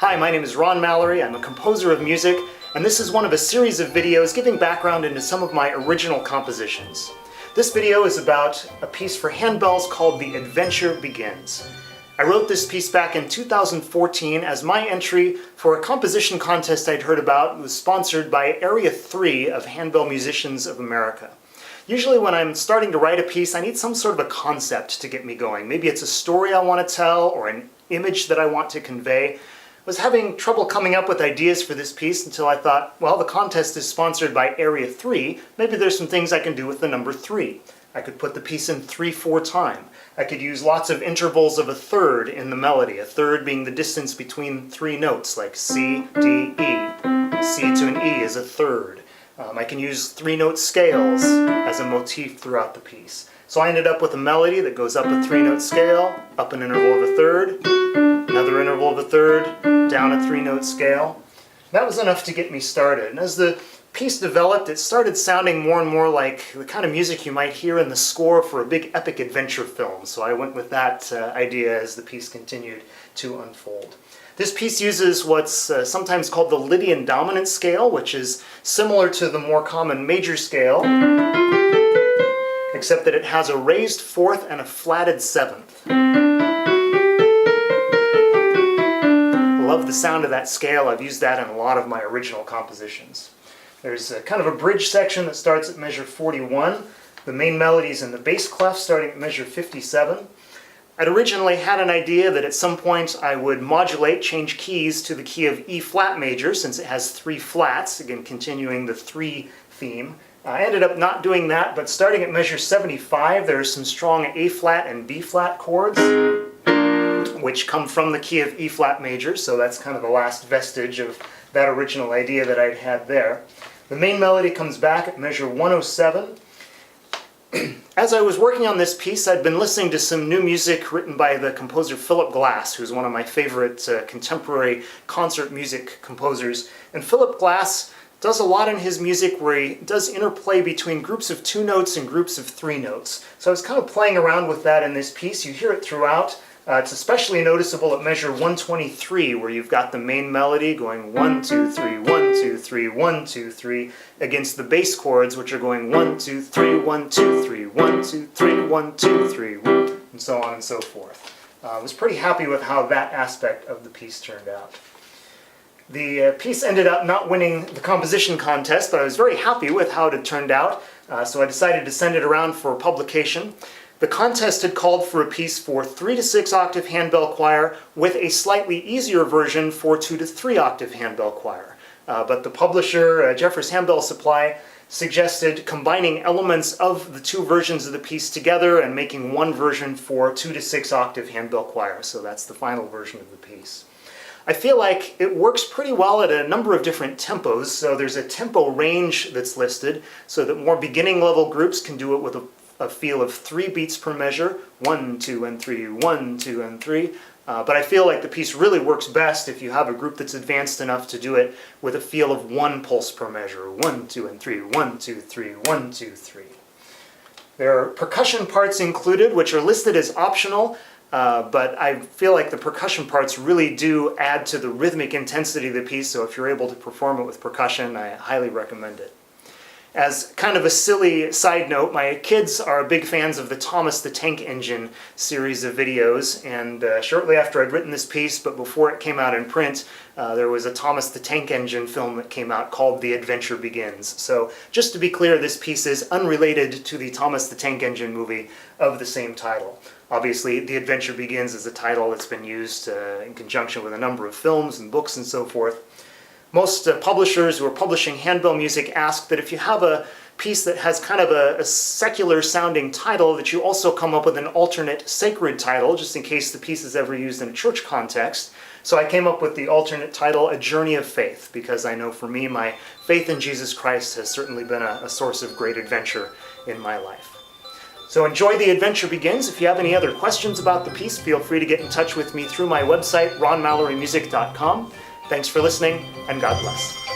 Hi, my name is Ron Mallory. I'm a composer of music, and this is one of a series of videos giving background into some of my original compositions. This video is about a piece for handbells called The Adventure Begins. I wrote this piece back in 2014 as my entry for a composition contest I'd heard about. It was sponsored by Area 3 of Handbell Musicians of America. Usually when I'm starting to write a piece, I need some sort of a concept to get me going. Maybe it's a story I want to tell or an image that I want to convey. I was having trouble coming up with ideas for this piece until I thought, well, the contest is sponsored by Area 3. Maybe there's some things I can do with the number 3. I could put the piece in 3/4 time. I could use lots of intervals of a third in the melody, a third being the distance between 3 notes, like C, D, E. C to an E is a third. I can use 3-note scales as a motif throughout the piece. So I ended up with a melody that goes up a 3-note scale, up an interval of a third, another interval of a third, down a 3-note scale. That was enough to get me started. And as the piece developed, it started sounding more and more like the kind of music you might hear in the score for a big epic adventure film. So I went with that idea as the piece continued to unfold. This piece uses what's sometimes called the Lydian dominant scale, which is similar to the more common major scale, except that it has a raised 4th and a flatted 7th. I love the sound of that scale. I've used that in a lot of my original compositions. There's a kind of a bridge section that starts at measure 41. The main melody's in the bass clef starting at measure 57. I'd originally had an idea that at some point I would modulate, change keys to the key of E flat major since it has 3 flats, again continuing the 3 theme. I ended up not doing that, but starting at measure 75 there are some strong A flat and B flat chords which come from the key of E flat major, so that's kind of the last vestige of that original idea that I'd had there. The main melody comes back at measure 107. As I was working on this piece, I'd been listening to some new music written by the composer Philip Glass, who's one of my favorite contemporary concert music composers. And Philip Glass does a lot in his music where he does interplay between groups of 2 notes and groups of 3 notes. So I was kind of playing around with that in this piece. You hear it throughout. It's especially noticeable at measure 123, where you've got the main melody going 1, 2, 3, 1, 2, 3, 1, 2, 3, against the bass chords, which are going 1, 2, 3, 1, 2, 3, 1, 2, 3, 1, 2, 3, and so on and so forth. I was pretty happy with how that aspect of the piece turned out. The piece ended up not winning the composition contest, but I was very happy with how it had turned out, so I decided to send it around for publication. The contest had called for a piece for 3 to 6 octave handbell choir with a slightly easier version for 2 to 3 octave handbell choir. But the publisher, Jeffers Handbell Supply, suggested combining elements of the 2 versions of the piece together and making one version for 2 to 6 octave handbell choir. So that's the final version of the piece. I feel like it works pretty well at a number of different tempos. So there's a tempo range that's listed so that more beginning level groups can do it with a feel of 3 beats per measure, 1, 2, and 3, 1, 2, and 3. But I feel like the piece really works best if you have a group that's advanced enough to do it with a feel of 1 pulse per measure, 1, 2, and 3, 1, 2, 3, 1, 2, 3. There are percussion parts included, which are listed as optional, but I feel like the percussion parts really do add to the rhythmic intensity of the piece, so if you're able to perform it with percussion, I highly recommend it. As kind of a silly side note, my kids are big fans of the Thomas the Tank Engine series of videos, and shortly after I'd written this piece, but before it came out in print, there was a Thomas the Tank Engine film that came out called The Adventure Begins. So just to be clear, this piece is unrelated to the Thomas the Tank Engine movie of the same title. Obviously, The Adventure Begins is a title that's been used in conjunction with a number of films and books and so forth. Most publishers who are publishing handbell music ask that if you have a piece that has kind of a secular sounding title, that you also come up with an alternate sacred title, just in case the piece is ever used in a church context. So I came up with the alternate title, A Journey of Faith, because I know for me, my faith in Jesus Christ has certainly been a source of great adventure in my life. So enjoy The Adventure Begins. If you have any other questions about the piece, feel free to get in touch with me through my website, ronmallorymusic.com. Thanks for listening, and God bless.